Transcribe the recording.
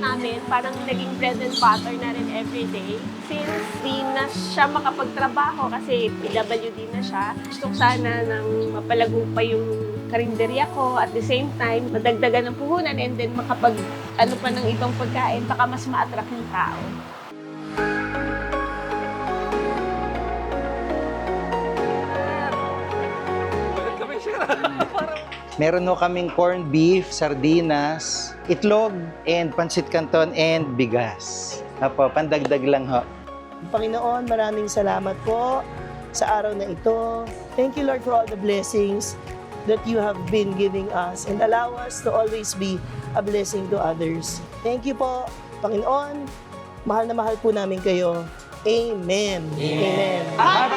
namin, parang naging bread and butter na rin everyday. Since di na siya makapagtrabaho kasi PWD na siya, gusto ko sana nang mapalago pa yung karinderya ko at the same time, madagdagan ng puhunan and then ano pa ng ibang pagkain, baka mas ma-attract yung tao. Meron ho kaming corned beef, sardinas, itlog, and pancit canton, and bigas. Apo, pandagdag lang ho. Panginoon, maraming salamat po sa araw na ito. Thank you, Lord, for all the blessings that you have been giving us and allow us to always be a blessing to others. Thank you po, Panginoon. Mahal na mahal po namin kayo. Amen. Amen. Happy